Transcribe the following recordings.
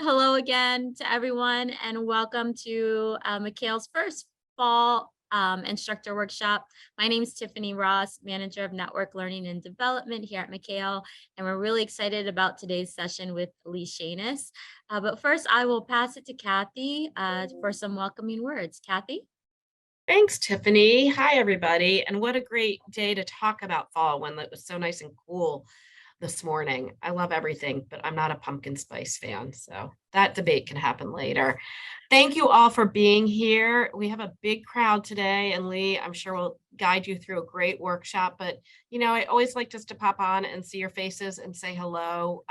Hello again to everyone, and welcome to Mikhail's first fall instructor workshop. My name is Tiffany Ross, Manager of Network Learning and Development here at Mikhail, and we're really excited about today's session with Lee Shainis. But first, I will pass it to Kathy for some welcoming words. Kathy? Thanks, Tiffany. Hi, everybody. And what a great day to talk about fall when it was so nice and cool this morning. I love everything, but I'm not a pumpkin spice fan. So that debate can happen later. Thank you all for being here. We have a big crowd today, and Lee, I'm sure will guide you through a great workshop. But, I always like just to pop on and see your faces and say hello.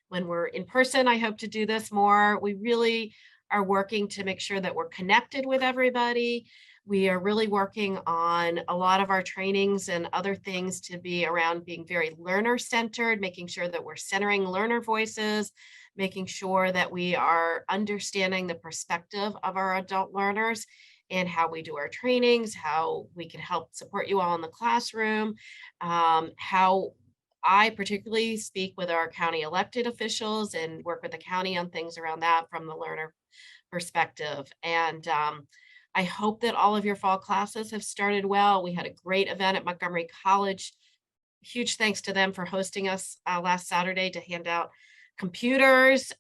When we're in person, I hope to do this more. We really are working to make sure that we're connected with everybody. We are really working on a lot of our trainings and other things to be around being very learner centered, making sure that we're centering learner voices, making sure that we are understanding the perspective of our adult learners and how we do our trainings, how we can help support you all in the classroom, how I particularly speak with our county elected officials and work with the county on things around that from the learner perspective. And I hope that all of your fall classes have started well. We had a great event at Montgomery College. Huge thanks to them for hosting us last Saturday to hand out computers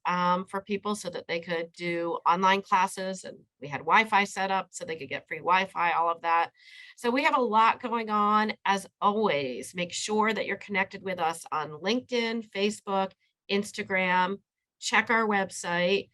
for people so that they could do online classes. And we had Wi-Fi set up so they could get free Wi-Fi, all of that. So we have a lot going on. As always, make sure that you're connected with us on LinkedIn, Facebook, Instagram. Check our website.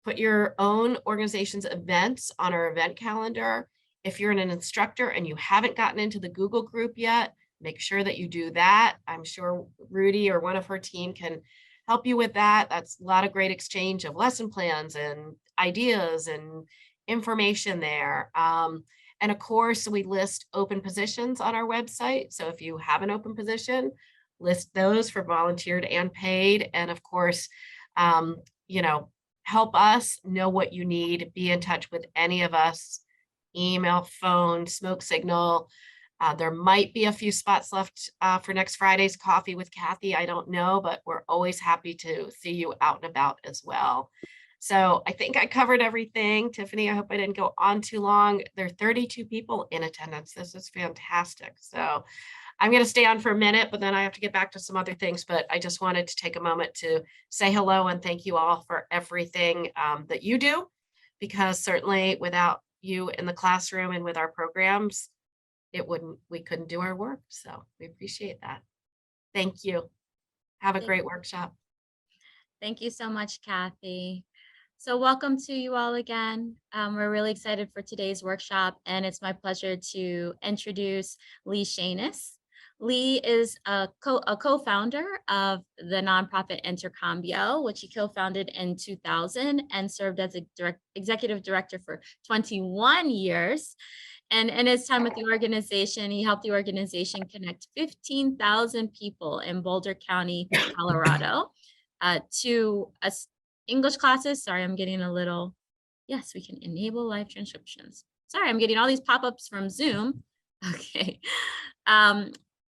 Put your own organization's events on our event calendar. If you're an instructor and you haven't gotten into the Google group yet, make sure that you do that. I'm sure Rudy or one of her team can help you with that. That's a lot of great exchange of lesson plans and ideas and information there. And of course, we list open positions on our website. So if you have an open position, list those for volunteered and paid. And of course, help us know what you need. Be in touch with any of us, email, phone, smoke signal. There might be a few spots left for next Friday's coffee with Kathy. I don't know, but we're always happy to see you out and about as well. So I think I covered everything. Tiffany, I hope I didn't go on too long. There are 32 people in attendance. This is fantastic. So I'm going to stay on for a minute, but then I have to get back to some other things. But I just wanted to take a moment to say hello and thank you all for everything that you do, because certainly without you in the classroom and with our programs, we couldn't do our work. So we appreciate that. Thank you. Have a great workshop. Thank you so much, Kathy. So welcome to you all again. We're really excited for today's workshop, and it's my pleasure to introduce Lee Shainis. Lee is a co-founder of the nonprofit Intercambio, which he co-founded in 2000 and served as a executive director for 21 years. And in his time with the organization, he helped the organization connect 15,000 people in Boulder County, Colorado, to English classes. Sorry, I'm getting a little, yes, we can enable live transcriptions. Sorry, I'm getting all these pop-ups from Zoom. Okay.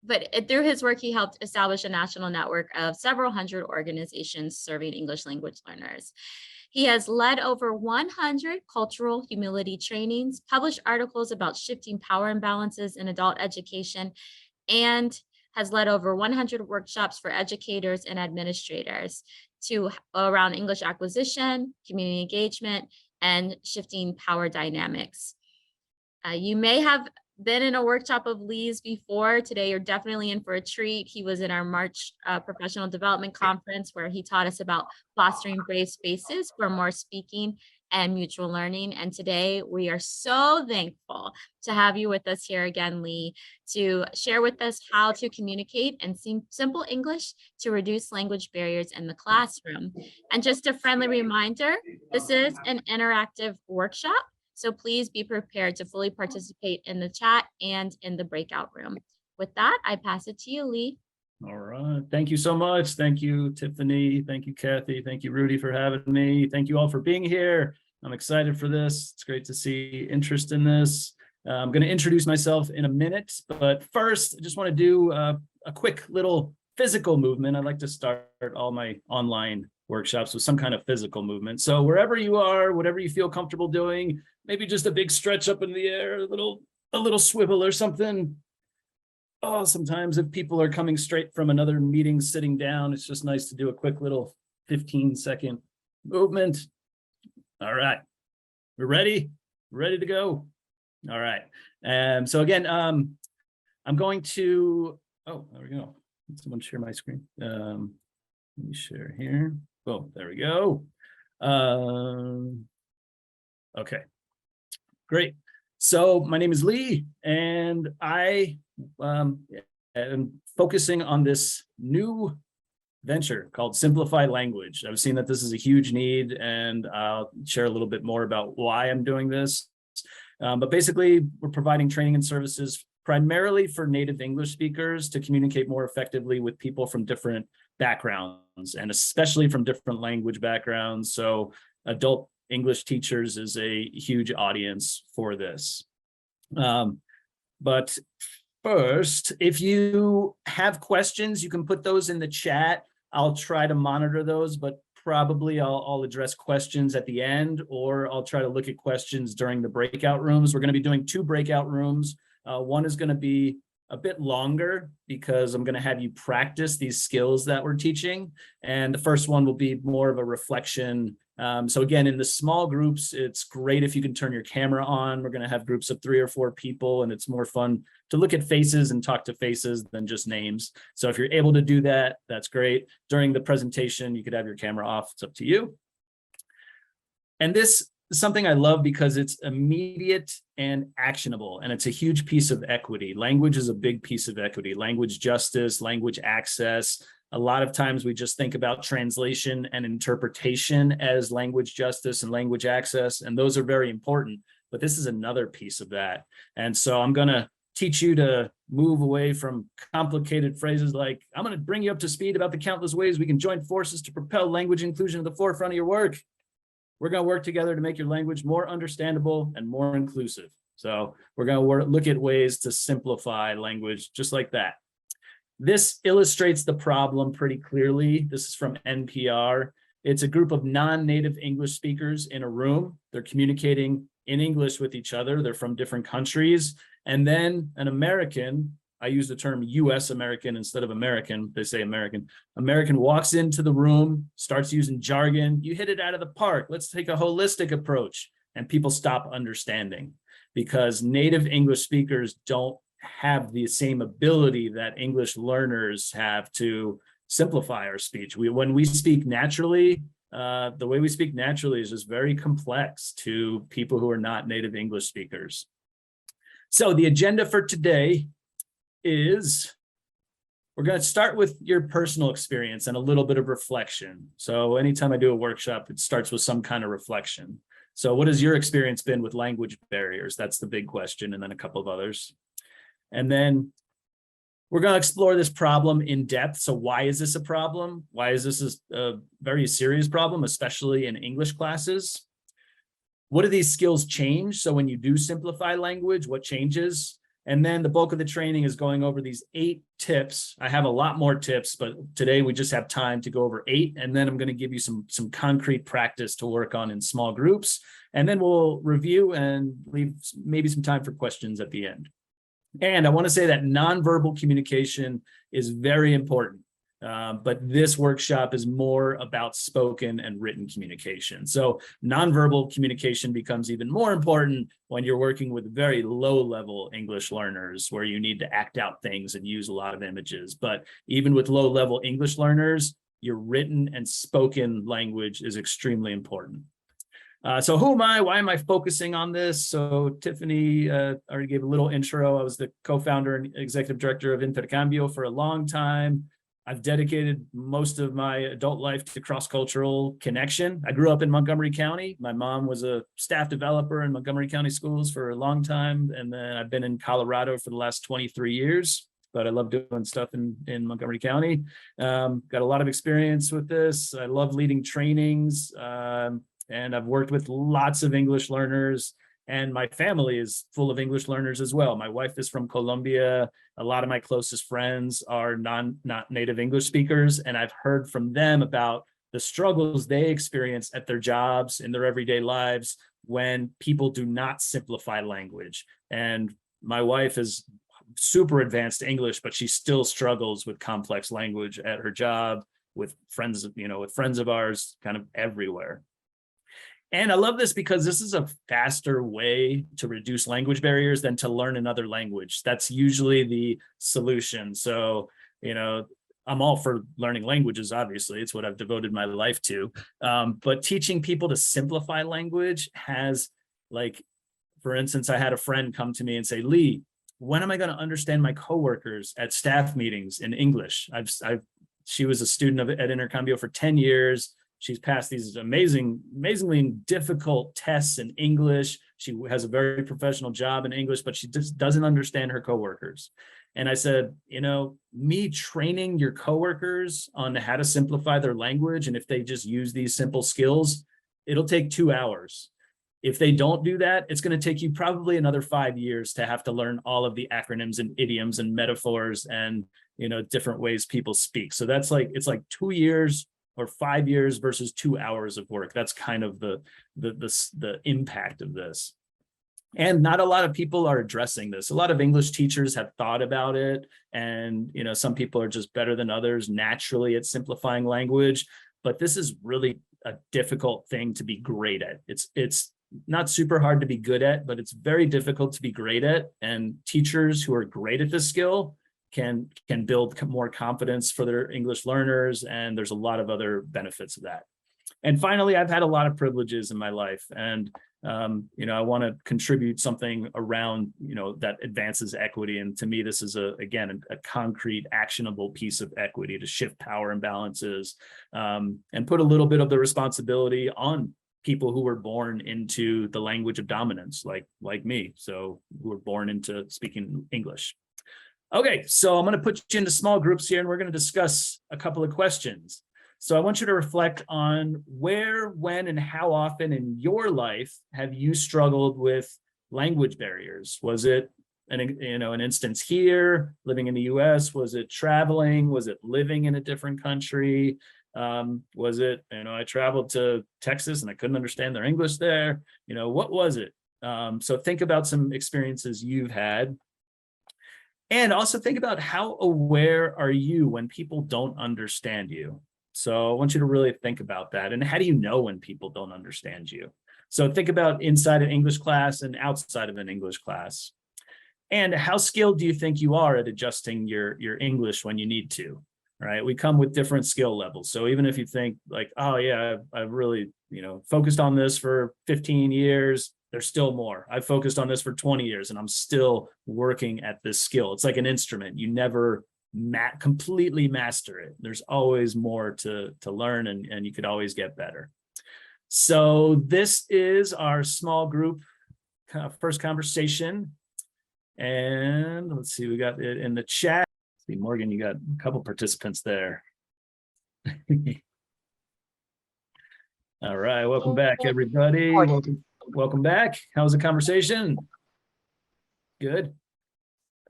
But through his work, he helped establish a national network of several hundred organizations serving English language learners. He has led over 100 cultural humility trainings, published articles about shifting power imbalances in adult education, and has led over 100 workshops for educators and administrators around English acquisition, community engagement, and shifting power dynamics. You may have been in a workshop of Lee's before. Today, you're definitely in for a treat. He was in our March professional development conference where he taught us about fostering brave spaces for more speaking and mutual learning. And today we are so thankful to have you with us here again, Lee, to share with us how to communicate in simple English to reduce language barriers in the classroom. And just a friendly reminder, this is an interactive workshop, so please be prepared to fully participate in the chat and in the breakout room. With that, I pass it to you, Lee. All right. Thank you so much. Thank you, Tiffany. Thank you, Kathy. Thank you, Rudy, for having me. Thank you all for being here. I'm excited for this. It's great to see interest in this. I'm going to introduce myself in a minute, but first, I just want to do a quick little physical movement. I like to start all my online workshops with some kind of physical movement. So wherever you are, whatever you feel comfortable doing, maybe just a big stretch up in the air, a little swivel or something. Oh, sometimes if people are coming straight from another meeting sitting down, it's just nice to do a quick little 15-second movement. All right, we're ready to go. All right. So again, I'm going to, oh, there we go. Someone share my screen. Let me share here. Oh, there we go. Okay, great. So my name is Lee, and I am focusing on this new venture called Simplify Language. I've seen that this is a huge need, and I'll share a little bit more about why I'm doing this. But basically, we're providing training and services primarily for native English speakers to communicate more effectively with people from different backgrounds, and especially from different language backgrounds. So adult English teachers is a huge audience for this. But first, if you have questions, you can put those in the chat. I'll try to monitor those, but probably I'll address questions at the end, or I'll try to look at questions during the breakout rooms. We're going to be doing 2 breakout rooms. One is going to be a bit longer because I'm going to have you practice these skills that we're teaching. And the first one will be more of a reflection. So again, in the small groups, it's great if you can turn your camera on. We're going to have groups of 3 or 4 people, and it's more fun to look at faces and talk to faces than just names. So if you're able to do that, that's great. During the presentation, you could have your camera off. It's up to you. And this is something I love because it's immediate and actionable, and it's a huge piece of equity. Language is a big piece of equity. Language justice, language access. A lot of times we just think about translation and interpretation as language justice and language access, and those are very important, but this is another piece of that. And so I'm going to teach you to move away from complicated phrases like, I'm going to bring you up to speed about the countless ways we can join forces to propel language inclusion to the forefront of your work. We're going to work together to make your language more understandable and more inclusive. So we're going to look at ways to simplify language just like that. This illustrates the problem pretty clearly. This is from NPR. It's a group of non-native English speakers in a room. They're communicating in English with each other. They're from different countries. And then an American, I use the term US American instead of American, they say American. American walks into the room, starts using jargon. You hit it out of the park. Let's take a holistic approach. And people stop understanding because native English speakers don't have the same ability that English learners have to simplify our speech. When we speak naturally, the way we speak naturally is just very complex to people who are not native English speakers. So the agenda for today is we're going to start with your personal experience and a little bit of reflection. So anytime I do a workshop, it starts with some kind of reflection. So what has your experience been with language barriers? That's the big question, and then a couple of others. And then we're going to explore this problem in depth. So why is this a problem? Why is this a very serious problem, especially in English classes? What do these skills change? So when you do simplify language, what changes? And then the bulk of the training is going over these 8 tips. I have a lot more tips, but today we just have time to go over 8. And then I'm going to give you some concrete practice to work on in small groups. And then we'll review and leave maybe some time for questions at the end. And I want to say that nonverbal communication is very important, but this workshop is more about spoken and written communication. So nonverbal communication becomes even more important when you're working with very low-level English learners where you need to act out things and use a lot of images. But even with low-level English learners, your written and spoken language is extremely important. So who am I? Why am I focusing on this? So Tiffany already gave a little intro. I was the co-founder and executive director of Intercambio for a long time. I've dedicated most of my adult life to cross-cultural connection. I grew up in Montgomery County. My mom was a staff developer in Montgomery County schools for a long time. And then I've been in Colorado for the last 23 years. But I love doing stuff in Montgomery County. Got a lot of experience with this. I love leading trainings. And I've worked with lots of English learners, and my family is full of English learners as well. My wife is from Colombia. A lot of my closest friends are not native English speakers, and I've heard from them about the struggles they experience at their jobs, in their everyday lives, when people do not simplify language. And my wife is super advanced English, but she still struggles with complex language at her job, with friends, with friends of ours, kind of everywhere. And I love this because this is a faster way to reduce language barriers than to learn another language. That's usually the solution. So, I'm all for learning languages, obviously. It's what I've devoted my life to. But teaching people to simplify language has, like, for instance, I had a friend come to me and say, Lee, when am I going to understand my coworkers at staff meetings in English? She was a student at Intercambio for 10 years. She's passed these amazingly difficult tests in English. She has a very professional job in English, but she just doesn't understand her coworkers. And I said, me training your coworkers on how to simplify their language, and if they just use these simple skills, it'll take 2 hours. If they don't do that, it's going to take you probably another 5 years to have to learn all of the acronyms and idioms and metaphors and, different ways people speak. So it's like 2 years or 5 years versus 2 hours of work. That's kind of the impact of this. And not a lot of people are addressing this. A lot of English teachers have thought about it. And, some people are just better than others naturally at simplifying language. But this is really a difficult thing to be great at. It's not super hard to be good at, but it's very difficult to be great at. And teachers who are great at this skill can build more confidence for their English learners. And there's a lot of other benefits of that. And finally, I've had a lot of privileges in my life. And I want to contribute something around, that advances equity. And to me, this is a concrete, actionable piece of equity to shift power imbalances, and put a little bit of the responsibility on people who were born into the language of dominance, like me. So who were born into speaking English. Okay, so I'm going to put you into small groups here, and we're going to discuss a couple of questions. So I want you to reflect on where, when, and how often in your life have you struggled with language barriers? Was it an instance here, living in the US? Was it traveling? Was it living in a different country? Was it, I traveled to Texas and I couldn't understand their English there? What was it? So think about some experiences you've had. And also think about how aware are you when people don't understand you? So I want you to really think about that. And how do you know when people don't understand you? So think about inside an English class and outside of an English class. And how skilled do you think you are at adjusting your English when you need to? Right? We come with different skill levels. So even if you think like, oh yeah, I've really, focused on this for 15 years, there's still more. I've focused on this for 20 years and I'm still working at this skill. It's like an instrument. You never completely master it. There's always more to learn, and you could always get better. So this is our small group first conversation. And let's see, we got it in the chat. See, Morgan, you got a couple participants there. All right, welcome back, everybody. Welcome back. How was the conversation? Good.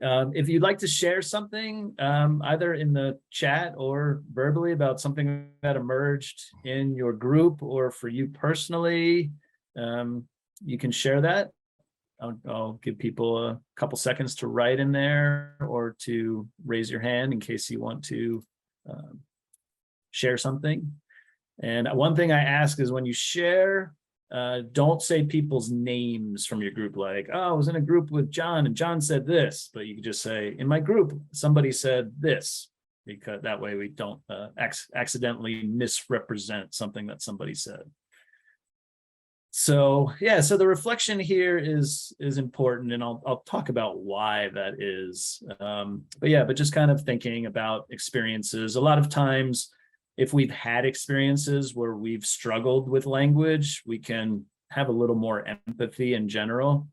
If you'd like to share something, either in the chat or verbally about something that emerged in your group or for you personally, you can share that. I'll give people a couple seconds to write in there or to raise your hand in case you want to share something. And one thing I ask is when you share, don't say people's names from your group, like, oh, I was in a group with John and John said this, but you can just say, in my group, somebody said this, because that way we don't accidentally misrepresent something that somebody said. So yeah, so the reflection here is important, and I'll talk about why that is. But just kind of thinking about experiences. A lot of times, if we've had experiences where we've struggled with language, we can have a little more empathy in general.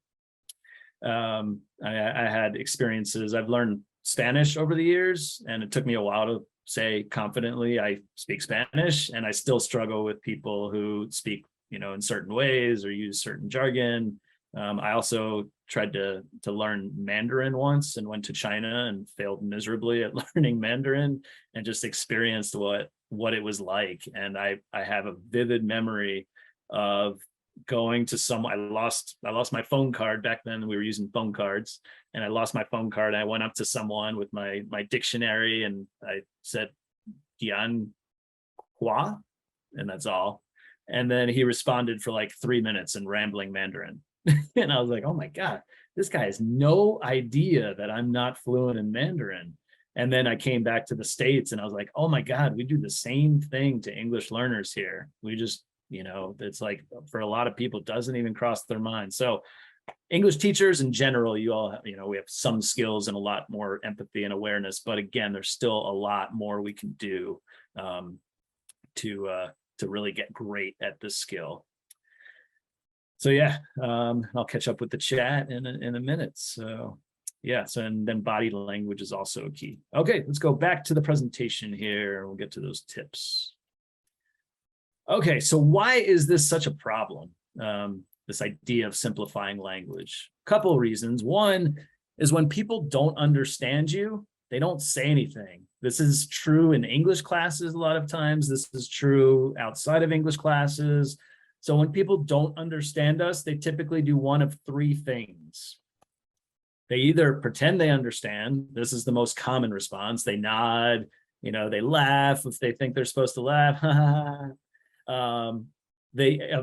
I had experiences, I've learned Spanish over the years, and it took me a while to say confidently, I speak Spanish, and I still struggle with people who speak, in certain ways or use certain jargon. I also tried to learn Mandarin once and went to China and failed miserably at learning Mandarin, and just experienced what what it was like. And I have a vivid memory of going to I lost my phone card. Back then we were using phone cards, and I lost my phone card. I went up to someone with my dictionary, and I said, Dian Hua, and that's all. And then he responded for like 3 minutes in rambling Mandarin. And I was like, oh my God, this guy has no idea that I'm not fluent in Mandarin. And then I came back to the States and I was like, oh my God, we do the same thing to English learners here. We just, it's like for a lot of people, it doesn't even cross their mind. So English teachers in general, you all have, we have some skills and a lot more empathy and awareness, but again, there's still a lot more we can do to really get great at this skill. So yeah, I'll catch up with the chat in a minute. So yeah, so and then body language is also a key. Okay, let's go back to the presentation here. We'll get to those tips. Okay, so why is this such a problem? This idea of simplifying language. A couple of reasons. One is when people don't understand you, they don't say anything. This is true in English classes a lot of times. This is true outside of English classes. So when people don't understand us, they typically do one of three things. They either pretend they understand. This is the most common response. They nod, they laugh if they think they're supposed to laugh. They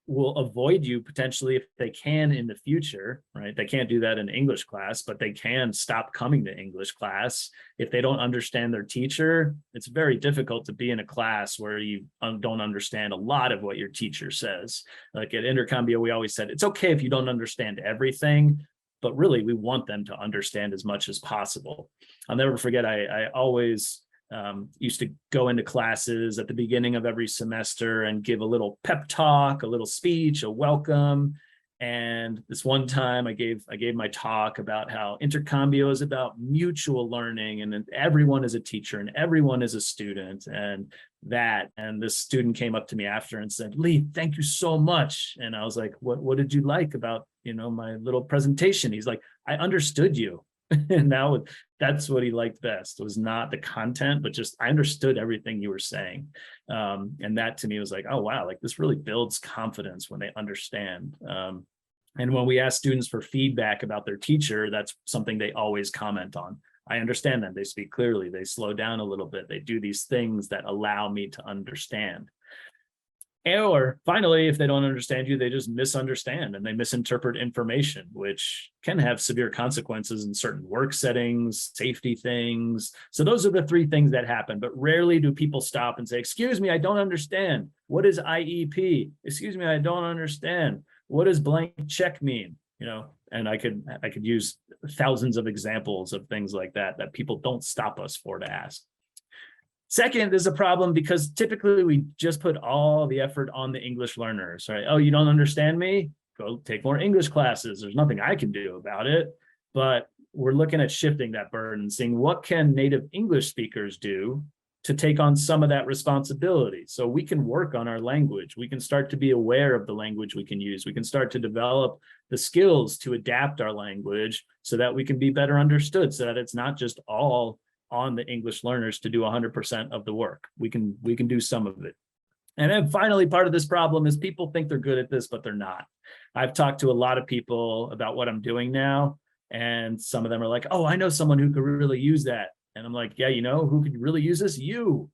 will avoid you potentially if they can in the future, right? They can't do that in English class, but they can stop coming to English class. If they don't understand their teacher, it's very difficult to be in a class where you don't understand a lot of what your teacher says. Like at Intercambio, we always said, it's okay if you don't understand everything, but really we want them to understand as much as possible. I'll never forget, I always used to go into classes at the beginning of every semester and give a little pep talk, a little speech, a welcome. And this one time I gave my talk about how Intercambio is about mutual learning, and everyone is a teacher and everyone is a student, and this student came up to me after and said, Lee, thank you so much. And I was like, what did you like about my little presentation? He's like, I understood you. And now that's what he liked best. It was not the content, but just I understood everything you were saying. And that to me was like, oh, wow, like this really builds confidence when they understand. And when we ask students for feedback about their teacher, that's something they always comment on. I understand them. They speak clearly. They slow down a little bit. They do these things that allow me to understand. Or finally, if they don't understand you, they just misunderstand and they misinterpret information, which can have severe consequences in certain work settings, safety things. So those are the three things that happen, but rarely do people stop and say, excuse me, I don't understand. What is IEP? Excuse me, I don't understand. What does blank check mean? And I could use thousands of examples of things like that people don't stop us for to ask. Second, there's a problem because typically we just put all the effort on the English learners, right? Oh, you don't understand me? Go take more English classes. There's nothing I can do about it. But we're looking at shifting that burden, seeing what can native English speakers do to take on some of that responsibility. So we can work on our language. We can start to be aware of the language we can use. We can start to develop the skills to adapt our language so that we can be better understood, so that it's not just all on the English learners to do 100% of the work. We can do some of it. And then finally, part of this problem is people think they're good at this, but they're not. I've talked to a lot of people about what I'm doing now, and some of them are like, oh, I know someone who could really use that. And I'm like, yeah, who could really use this? You.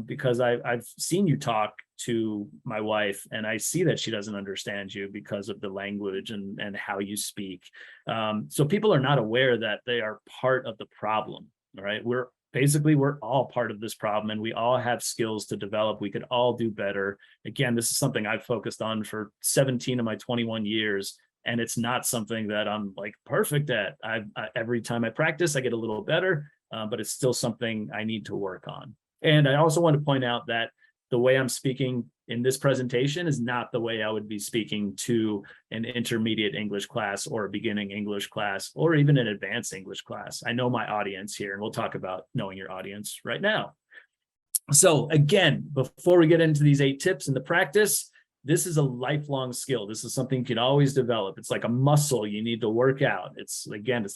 Because I've seen you talk to my wife, and I see that she doesn't understand you because of the language and how you speak. So people are not aware that they are part of the problem. All right, we're all part of this problem, and we all have skills to develop. We could all do better. Again, this is something I've focused on for 17 of my 21 years, and it's not something that I'm like perfect at. Every time I practice, I get a little better, but it's still something I need to work on. And I also want to point out that the way I'm speaking in this presentation is not the way I would be speaking to an intermediate English class or a beginning English class or even an advanced English class. I know my audience here, and we'll talk about knowing your audience right now. So again, before we get into these 8 tips in the practice, this is a lifelong skill. This is something you can always develop. It's like a muscle you need to work out. It's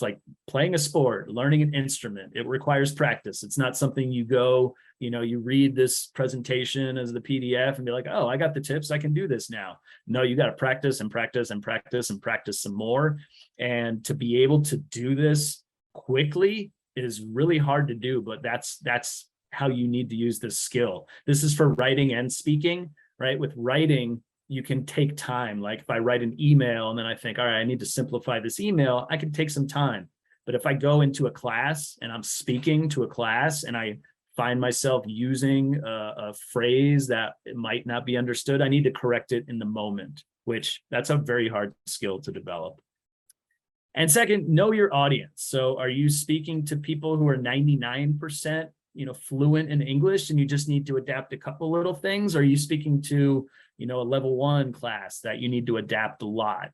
like playing a sport, learning an instrument. It requires practice. It's not something you go, you read this presentation as the PDF and be like, oh, I got the tips, I can do this now. No, you got to practice and practice and practice and practice some more. And to be able to do this quickly is really hard to do, but that's how you need to use this skill. This is for writing and speaking. Right? With writing, you can take time. Like if I write an email and then I think, all right, I need to simplify this email, I can take some time. But if I go into a class and I'm speaking to a class and I find myself using a phrase that it might not be understood, I need to correct it in the moment, which that's a very hard skill to develop. And second, know your audience. So are you speaking to people who are 99% fluent in English and you just need to adapt a couple little things? Or are you speaking to, a level 1 class that you need to adapt a lot?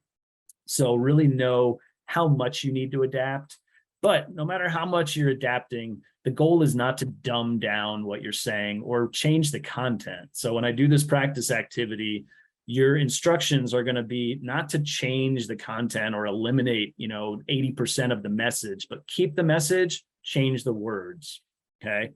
So really know how much you need to adapt. But no matter how much you're adapting, the goal is not to dumb down what you're saying or change the content. So when I do this practice activity, your instructions are going to be not to change the content or eliminate, 80% of the message, but keep the message, change the words. Okay.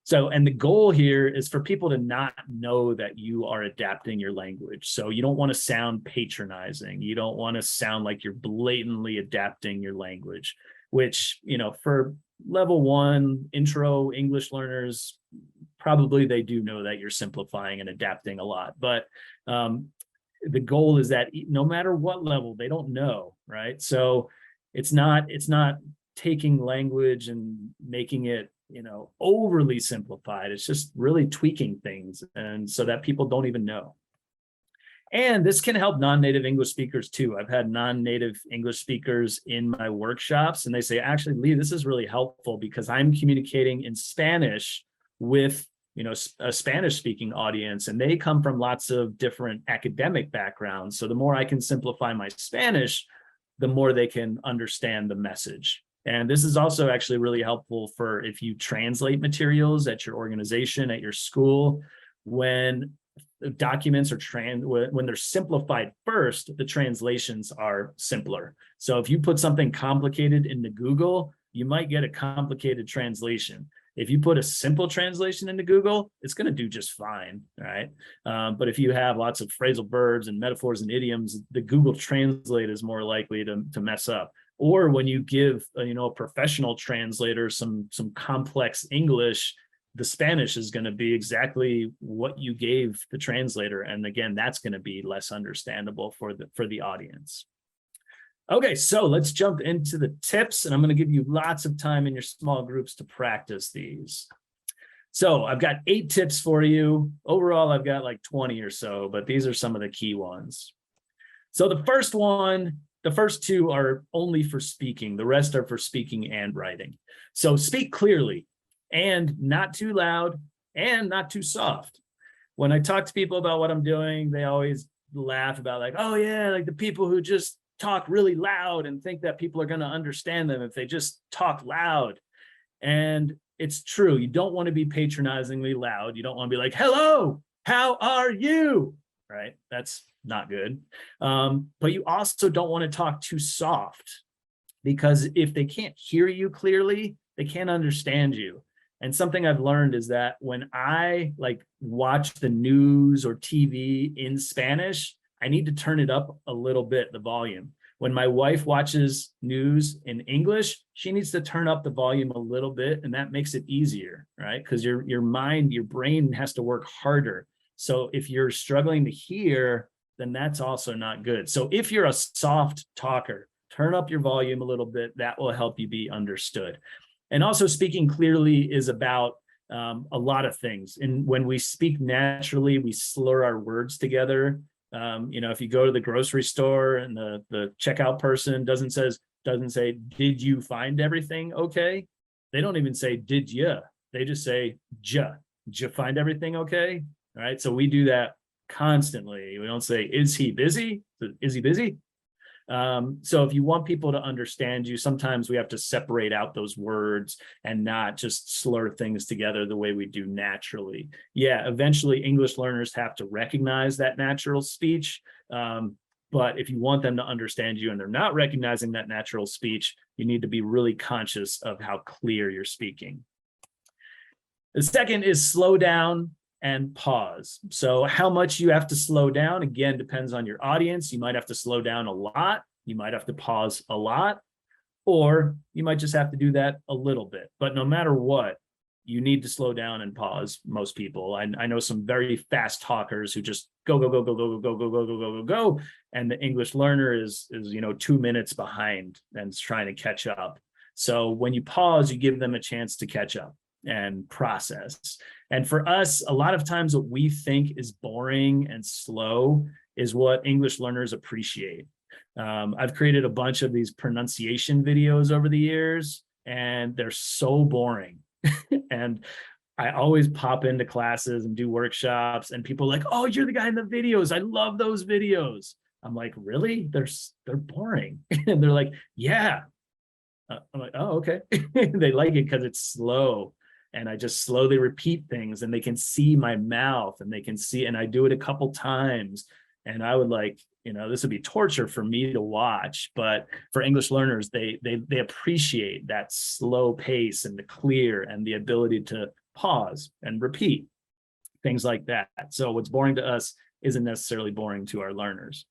So, and the goal here is for people to not know that you are adapting your language. So you don't want to sound patronizing. You don't want to sound like you're blatantly adapting your language, which, for level 1 intro English learners, probably they do know that you're simplifying and adapting a lot. But the goal is that no matter what level, they don't know, right? So it's not taking language and making it overly simplified. It's just really tweaking things, and so that people don't even know. And this can help non-native English speakers too. I've had non-native English speakers in my workshops, and they say, actually, Lee, this is really helpful because I'm communicating in Spanish with a Spanish speaking audience, and they come from lots of different academic backgrounds. So the more I can simplify my Spanish, the more they can understand the message. And this is also actually really helpful for if you translate materials at your organization, at your school, when documents are when they're simplified first, the translations are simpler. So if you put something complicated into Google, you might get a complicated translation. If you put a simple translation into Google, it's going to do just fine, right? But if you have lots of phrasal verbs and metaphors and idioms, the Google Translate is more likely to mess up. Or when you give a professional translator some complex English, the Spanish is going to be exactly what you gave the translator, and again, that's going to be less understandable for the audience. Okay, so let's jump into the tips, and I'm going to give you lots of time in your small groups to practice these. So I've got 8 tips for you. Overall, I've got like 20 or so, but these are some of the key ones. So the first 2 are only for speaking. The rest are for speaking and writing. So speak clearly and not too loud and not too soft. When I talk to people about what I'm doing, they always laugh about like, oh yeah, like the people who just talk really loud and think that people are going to understand them if they just talk loud. And it's true. You don't want to be patronizingly loud. You don't want to be like, hello, how are you? Right? That's not good. But you also don't want to talk too soft, because if they can't hear you clearly, they can't understand you. And something I've learned is that when I watch the news or TV in Spanish, I need to turn it up a little bit, the volume. When my wife watches news in English, she needs to turn up the volume a little bit, and that makes it easier, right? Because your brain has to work harder. So if you're struggling to hear, then that's also not good. So if you're a soft talker, turn up your volume a little bit. That will help you be understood. And also, speaking clearly is about a lot of things. And when we speak naturally, we slur our words together. If you go to the grocery store and the checkout person doesn't say, did you find everything okay? They don't even say, did ya? They just say, ja. Did you find everything okay? All right. So we do that constantly. We don't say, is he busy? Is he busy? So if you want people to understand you, sometimes we have to separate out those words and not just slur things together the way we do naturally. Yeah, eventually English learners have to recognize that natural speech. But if you want them to understand you and they're not recognizing that natural speech, you need to be really conscious of how clear you're speaking. The second is slow down and pause. So how much you have to slow down, again, depends on your audience. You might have to slow down a lot. You might have to pause a lot, or you might just have to do that a little bit. But no matter what, you need to slow down and pause. Most people, I know some very fast talkers who just go, go, go, go, go, go, go, go, go, go, go, go. And the English learner is 2 minutes behind and is trying to catch up. So when you pause, you give them a chance to catch up and process. And for us, a lot of times what we think is boring and slow is what English learners appreciate. I've created a bunch of these pronunciation videos over the years, and they're so boring. And I always pop into classes and do workshops, and people are like, "Oh, you're the guy in the videos. I love those videos." I'm like, "Really? They're boring." And they're like, "Yeah." I'm like, "Oh, okay." They like it because it's slow. And I just slowly repeat things, and they can see my mouth, and they can see, and I do it a couple times. And I would like, this would be torture for me to watch, but for English learners, they appreciate that slow pace and the clear and the ability to pause and repeat, things like that. So what's boring to us isn't necessarily boring to our learners.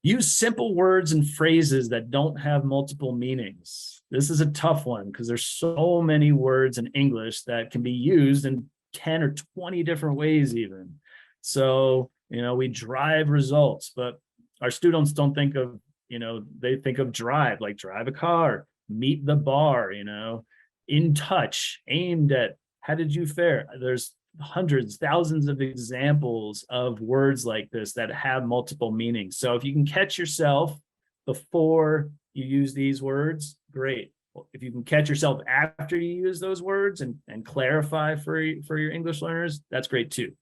Use simple words and phrases that don't have multiple meanings. This is a tough one because there's so many words in English that can be used in 10 or 20 different ways even. So, we drive results, but our students don't think of, they think of drive, like drive a car, meet the bar, in touch, aimed at, how did you fare? There's hundreds, thousands of examples of words like this that have multiple meanings. So if you can catch yourself before you use these words, great. If you can catch yourself after you use those words and clarify for your English learners, that's great too.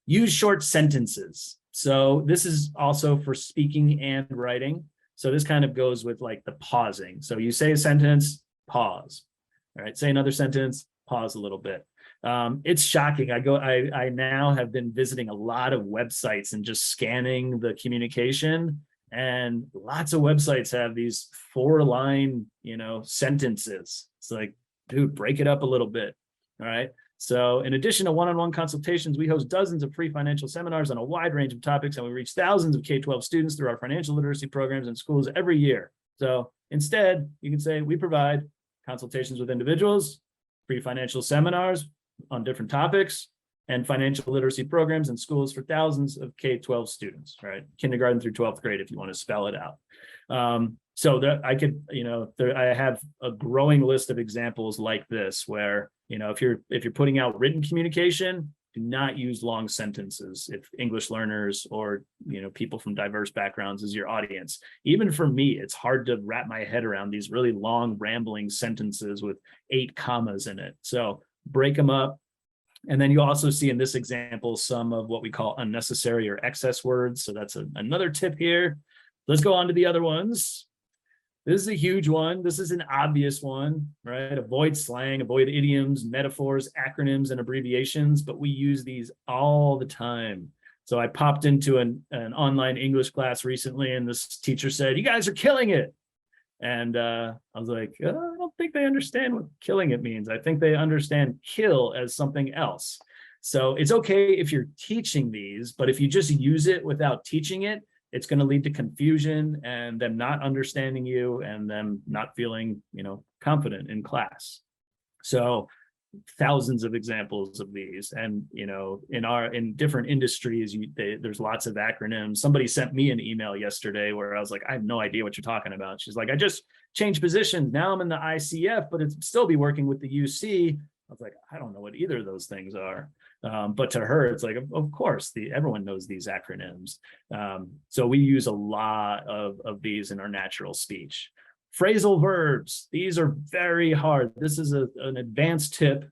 Use short sentences. So this is also for speaking and writing. So this kind of goes with like the pausing. So you say a sentence, pause. All right, say another sentence, pause a little bit. It's shocking. I now have been visiting a lot of websites and just scanning the communication, and lots of websites have these 4-line, sentences. It's like, dude, break it up a little bit. All right. So in addition to one-on-one consultations, we host dozens of free financial seminars on a wide range of topics, and we reach thousands of K-12 students through our financial literacy programs in schools every year. So instead, you can say we provide consultations with individuals, free financial seminars on different topics, and financial literacy programs in schools for thousands of K-12 students, right? Kindergarten through 12th grade, if you want to spell it out. So that I could, I have a growing list of examples like this where, if you're putting out written communication, do not use long sentences if English learners or, people from diverse backgrounds is your audience. Even for me, it's hard to wrap my head around these really long rambling sentences with 8 commas in it. So break them up. And then you also see in this example some of what we call unnecessary or excess words. So that's another tip here. Let's go on to the other ones. This is a huge one. This is an obvious one, right? Avoid slang, avoid idioms, metaphors, acronyms, and abbreviations, but we use these all the time. So I popped into an online English class recently, and this teacher said, "You guys are killing it." And I was like, I don't think they understand what killing it means. I think they understand kill as something else. So it's okay if you're teaching these, but if you just use it without teaching it, it's going to lead to confusion and them not understanding you and them not feeling, confident in class. So thousands of examples of these, and in different industries, there's lots of acronyms. Somebody sent me an email yesterday where I was like, I have no idea what you're talking about. She's like, I just changed positions. Now I'm in the ICF, but it'd still be working with the UC. I was like, I don't know what either of those things are. But to her, it's like, of course, everyone knows these acronyms. So we use a lot of these in our natural speech. Phrasal verbs, these are very hard. This is an advanced tip.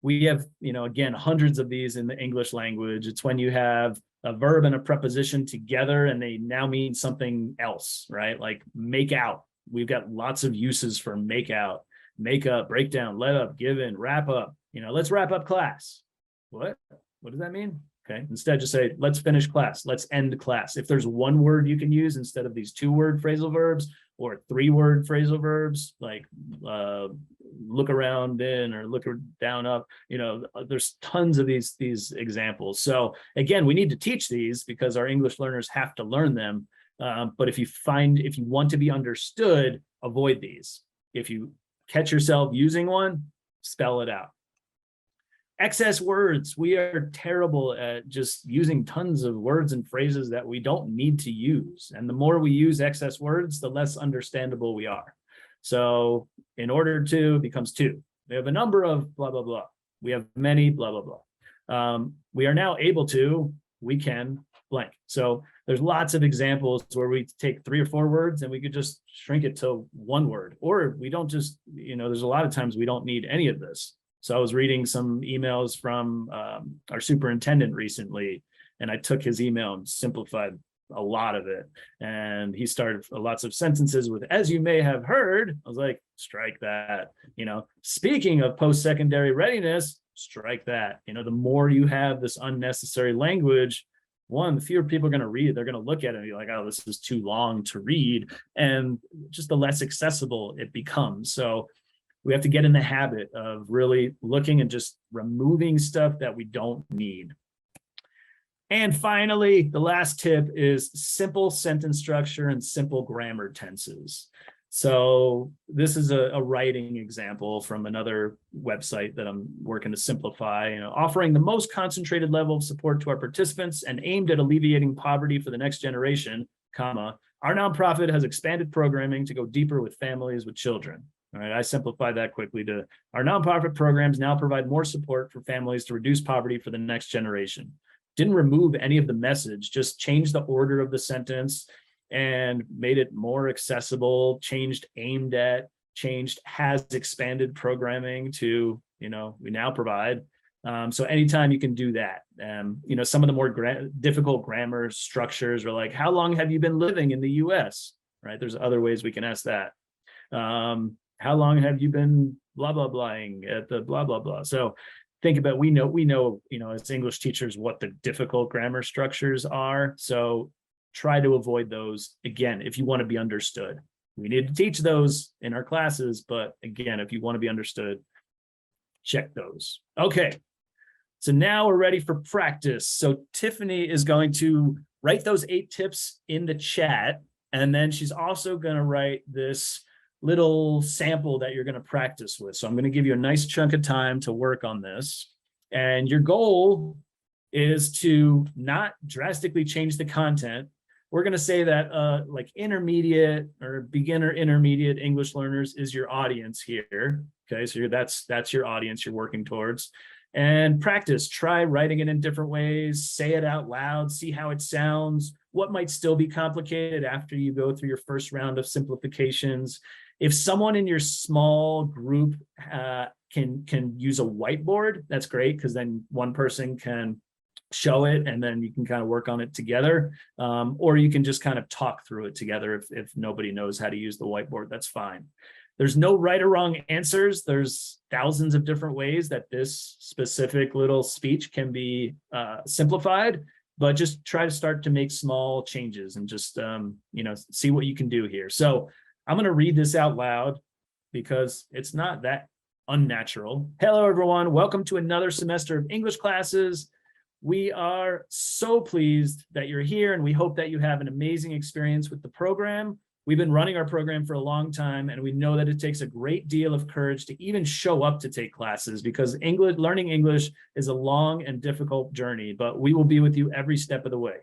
We have, again, hundreds of these in the English language. It's when you have a verb and a preposition together and they now mean something else, right? Like make out. We've got lots of uses for make out, make up, break down, let up, give in, wrap up. Let's wrap up class. What does that mean? Okay, instead just say, let's finish class, let's end class. If there's one word you can use instead of these 2-word phrasal verbs or 3-word phrasal verbs, like look around in or look down up, there's tons of these examples. So again, we need to teach these because our English learners have to learn them. But if you want to be understood, avoid these. If you catch yourself using one, spell it out. Excess words. We are terrible at just using tons of words and phrases that we don't need to use. And the more we use excess words, the less understandable we are. So in order to becomes two. We have a number of blah, blah, blah. We have many blah, blah, blah. We are now able to, we can blank. So there's lots of examples where we take 3 or 4 words and we could just shrink it to 1 word, or we don't just, there's a lot of times we don't need any of this. So I was reading some emails from our superintendent recently, and I took his email and simplified a lot of it. And he started lots of sentences with, as you may have heard. I was like, strike that. Speaking of post-secondary readiness, strike that. The more you have this unnecessary language, one, the fewer people are going to read it. They're going to look at it and be like, oh, this is too long to read. And just the less accessible it becomes. So we have to get in the habit of really looking and just removing stuff that we don't need. And finally, the last tip is simple sentence structure and simple grammar tenses. So this is a writing example from another website that I'm working to simplify, offering the most concentrated level of support to our participants and aimed at alleviating poverty for the next generation, comma, our nonprofit has expanded programming to go deeper with families with children. All right, I simplified that quickly to our nonprofit programs now provide more support for families to reduce poverty for the next generation. Didn't remove any of the message, just changed the order of the sentence and made it more accessible, changed aimed at, changed has expanded programming to, we now provide. So anytime you can do that, some of the more difficult grammar structures are like, how long have you been living in the US, right? There's other ways we can ask that. How long have you been blah, blah, blahing at the blah, blah, blah. So think about, we know, as English teachers, what the difficult grammar structures are. So try to avoid those. Again, if you want to be understood, we need to teach those in our classes. But again, if you want to be understood, check those. Okay. So now we're ready for practice. So Tiffany is going to write those 8 tips in the chat. And then she's also going to write this little sample that you're going to practice with. So I'm going to give you a nice chunk of time to work on this. And your goal is to not drastically change the content. We're going to say that like intermediate or beginner intermediate English learners is your audience here. Okay, so that's your audience you're working towards. And practice, try writing it in different ways, say it out loud, see how it sounds, what might still be complicated after you go through your first round of simplifications. If someone in your small group can use a whiteboard, that's great, because then one person can show it and then you can kind of work on it together. Or you can just kind of talk through it together if nobody knows how to use the whiteboard, that's fine. There's no right or wrong answers. There's thousands of different ways that this specific little speech can be simplified, but just try to start to make small changes and just, see what you can do here. So I'm going to read this out loud because it's not that unnatural. Hello, everyone. Welcome to another semester of English classes. We are so pleased that you're here, and we hope that you have an amazing experience with the program. We've been running our program for a long time, and we know that it takes a great deal of courage to even show up to take classes, because learning English is a long and difficult journey, but we will be with you every step of the way.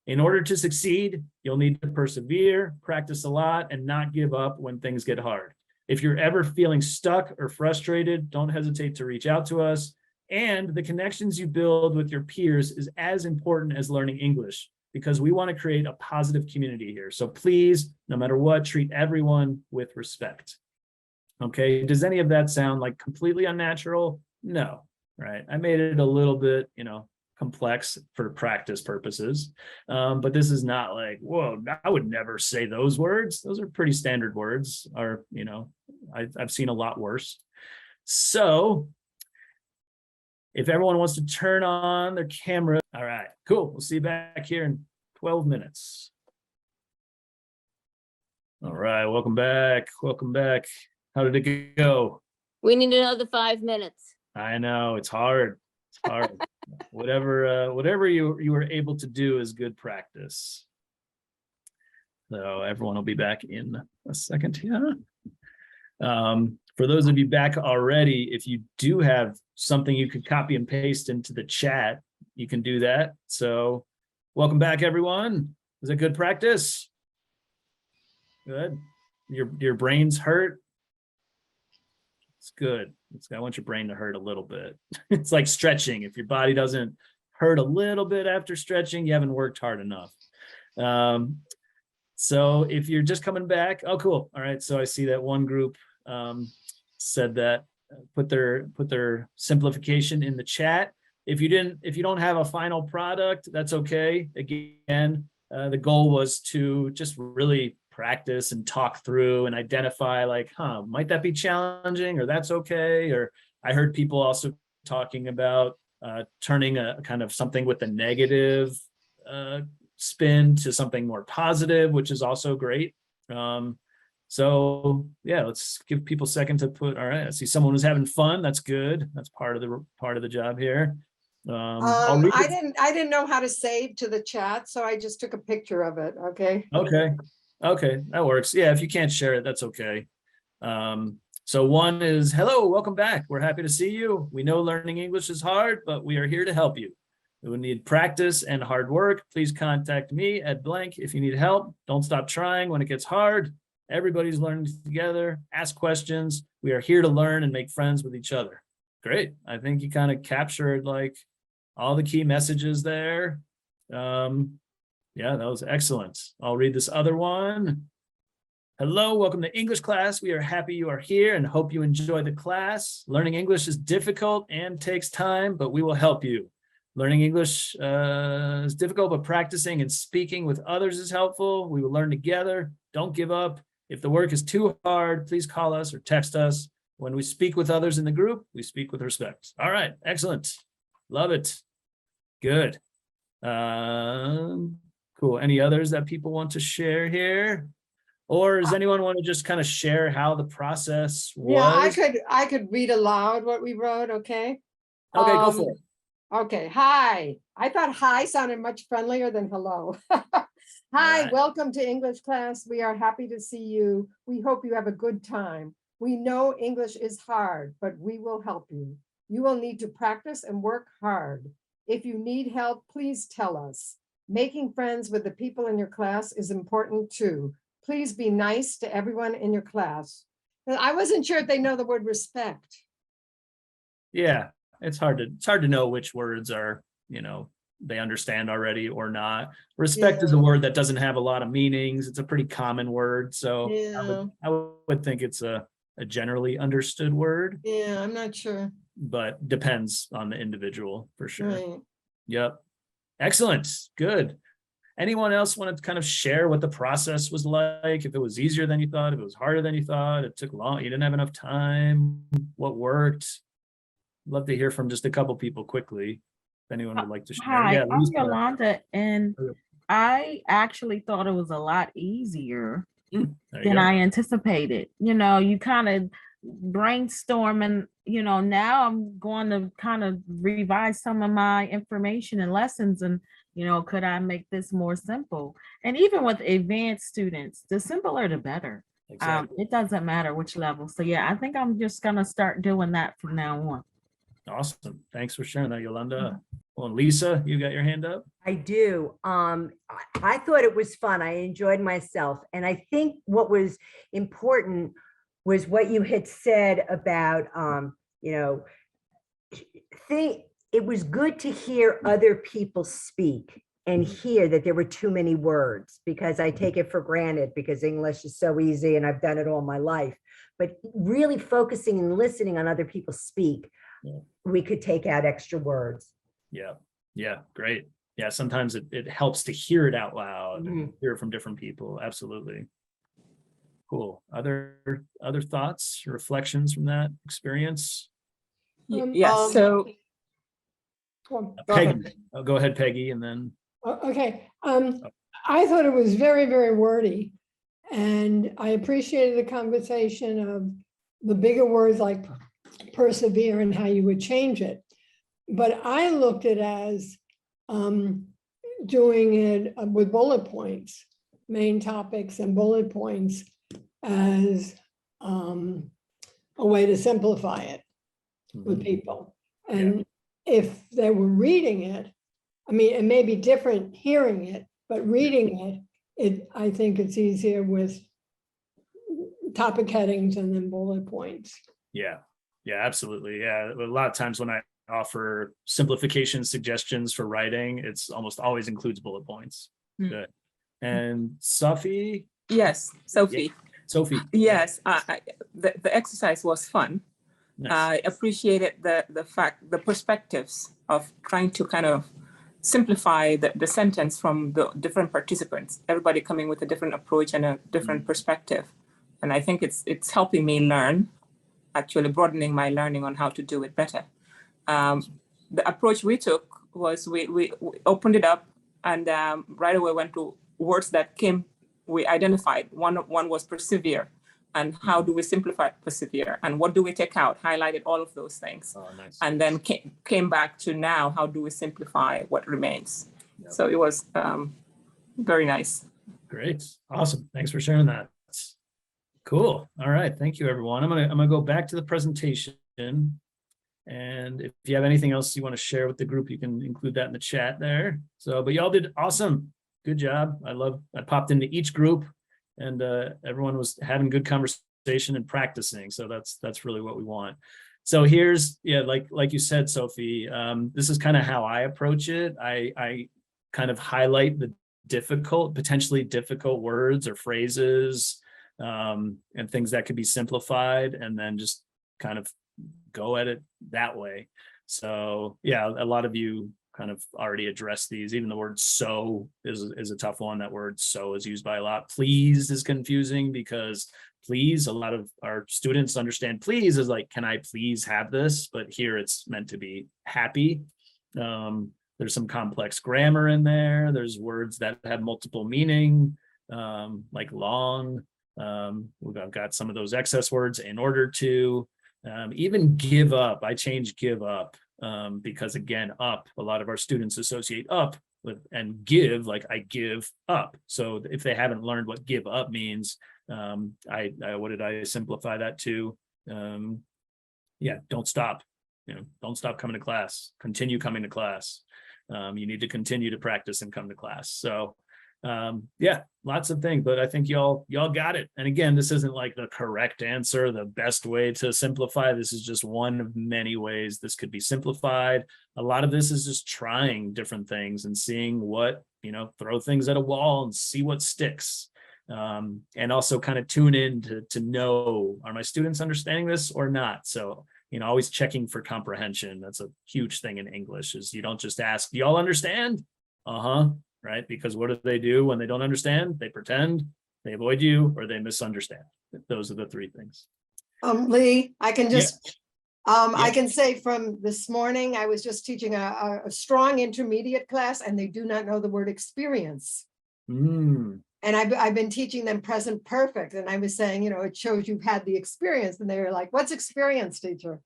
In order to succeed, you'll need to persevere, practice a lot, and not give up when things get hard. If you're ever feeling stuck or frustrated, don't hesitate to reach out to us. And the connections you build with your peers is as important as learning English, because we want to create a positive community here. So please, no matter what, treat everyone with respect. Okay, does any of that sound like completely unnatural? No, right? I made it a little bit, complex for practice purposes. But this is not like, whoa, I would never say those words. Those are pretty standard words, or, you know, I've seen a lot worse. So if everyone wants to turn on their camera, all right, cool. We'll see you back here in 12 minutes. All right, welcome back. Welcome back. How did it go? We need another 5 minutes. I know it's hard. It's hard. whatever you were able to do is good practice. So everyone will be back in a second here. For those of you back already, if you do have something you could copy and paste into the chat, you can do that. So welcome back, everyone. Was it good practice? Good. Your brains hurt? It's good. I want your brain to hurt a little bit. It's like stretching. If your body doesn't hurt a little bit after stretching, you haven't worked hard enough. So if you're just coming back, oh, cool. All right. So I see that one group said that put their simplification in the chat. If you don't have a final product, that's okay. Again, the goal was to just really practice and talk through and identify like, might that be challenging, or that's okay. Or I heard people also talking about turning a kind of something with a negative spin to something more positive, which is also great. So yeah, let's give people a second to put. All right, I see someone was having fun. That's good. That's part of the job here. I didn't know how to save to the chat, so I just took a picture of it. Okay, that works. Yeah, if you can't share it, that's okay. So one is, hello, welcome back. We're happy to see you. We know learning English is hard, but we are here to help you. We will need practice and hard work. Please contact me at blank if you need help. Don't stop trying when it gets hard. Everybody's learning together. Ask questions. We are here to learn and make friends with each other. Great. I think you kind of captured like all the key messages there. Yeah, that was excellent. I'll read this other one. Hello, welcome to English class. We are happy you are here and hope you enjoy the class. Learning English is difficult and takes time, but we will help you. Learning English is difficult, but practicing and speaking with others is helpful. We will learn together. Don't give up. If the work is too hard, please call us or text us. When we speak with others in the group, we speak with respect. All right, excellent. Love it. Good. Cool. Any others that people want to share here? Or does anyone want to just kind of share how the process was? Yeah, I could read aloud what we wrote, okay? Okay, go for it. Okay, hi. I thought hi sounded much friendlier than hello. Hi, right. Welcome to English class. We are happy to see you. We hope you have a good time. We know English is hard, but we will help you. You will need to practice and work hard. If you need help, please tell us. Making friends with the people in your class is important too. Please be nice to everyone in your class. I wasn't sure if they know the word respect. Yeah, it's hard to know which words are, they understand already or not. Respect is a word that doesn't have a lot of meanings. It's a pretty common word. So I would think it's a generally understood word. Yeah, I'm not sure. But depends on the individual for sure. Right. Yep. Excellent. Good. Anyone else want to kind of share what the process was like? If it was easier than you thought, if it was harder than you thought, it took long, you didn't have enough time, what worked? Love to hear from just a couple people quickly. If anyone would like to share. Hi, Yeah, I'm Lisa. Yolanda, and I actually thought it was a lot easier There you than go. I anticipated. You kind of brainstorm, and now I'm going to kind of revise some of my information and lessons, and could I make this more simple? And even with advanced students, the simpler the better. Exactly. It doesn't matter which level. So yeah, I think I'm just gonna start doing that from now on. Awesome. Thanks for sharing that, Yolanda. Well, and Lisa, you got your hand up? I do. I thought it was fun. I enjoyed myself. And I think what was important was what you had said about, it was good to hear other people speak and hear that there were too many words, because I take it for granted because English is so easy and I've done it all my life. But really focusing and listening on other people speak, we could take out extra words. Yeah, Yeah, great. Yeah, sometimes it helps to hear it out loud and Mhm. hear it from different people. Absolutely. Cool. Other thoughts, reflections from that experience? Yes, so, Well, go ahead. Peggy, oh, go ahead, Peggy, and then Okay, I thought it was very, very wordy. And I appreciated the conversation of the bigger words like persevere and how you would change it. But I looked at it as doing it with bullet points, main topics and bullet points as a way to simplify it with people. And if they were reading it, I mean, it may be different hearing it, but reading it, I think it's easier with topic headings and then bullet points. yeah, absolutely. Yeah, a lot of times when I offer simplification suggestions for writing, it's almost always includes bullet points. Hmm. Good. And Sophie, Yes, Sophie. Sophie. Yes, the exercise was fun. Nice. I appreciated the perspectives of trying to kind of simplify the sentence from the different participants, everybody coming with a different approach and a different perspective. And I think it's helping me learn, actually broadening my learning on how to do it better. The approach we took was we opened it up and right away went to words that we identified. One was persevere. And how do we simplify persevere? And what do we take out? Highlighted all of those things. Oh, nice. And then came back to now, how do we simplify what remains? Yep. So it was very nice. Great. Awesome. Thanks for sharing that. Cool. All right. Thank you, everyone. I'm gonna go back to the presentation. And if you have anything else you want to share with the group, you can include that in the chat there. So, but y'all did awesome. Good job. I popped into each group and everyone was having good conversation and practicing. So that's really what we want. So here's, yeah, like you said, Sophie, this is kind of how I approach it. I kind of highlight the potentially difficult words or phrases and things that could be simplified, and then just kind of go at it that way. So yeah, a lot of you kind of already addressed these. Even the word so is a tough one. That word so is used by a lot. Please is confusing because please, a lot of our students understand please is like, can I please have this? But here it's meant to be happy. There's some complex grammar in there. There's words that have multiple meaning, like long. I've got some of those excess words in order to. Even give up. I changed give up because again, up, a lot of our students associate up with and give, like I give up. So if they haven't learned what give up means, what did I simplify that to? Yeah, don't stop. Don't stop coming to class. Continue coming to class. You need to continue to practice and come to class. So yeah, lots of things, but I think y'all got it. And again, this isn't like the correct answer, the best way to simplify. This is just one of many ways this could be simplified. A lot of this is just trying different things and seeing what, throw things at a wall and see what sticks. And also kind of tune in to know, are my students understanding this or not? So, always checking for comprehension. That's a huge thing in English, is you don't just ask, do y'all understand? Right? Because what do they do when they don't understand? They pretend, they avoid you, or they misunderstand. Those are the three things. Lee, I can just, Yeah. I can say from this morning, I was just teaching a strong intermediate class and they do not know the word experience. And I've been teaching them present perfect. And I was saying, it shows you've had the experience. And they were like, what's experience, teacher?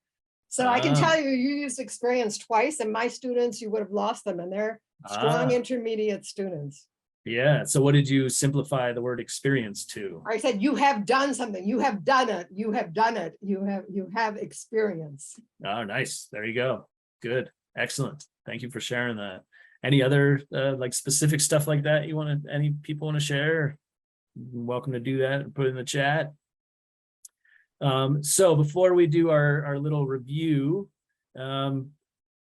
So I can tell you, you used experience twice, and my students, you would have lost them, and they're strong intermediate students. Yeah. So what did you simplify the word experience to? I said, you have done something. You have done it. You have done it. You have experience. Oh, nice. There you go. Good. Excellent. Thank you for sharing that. Any other like specific stuff like that any people want to share? You're welcome to do that and put it in the chat. So before we do our little review,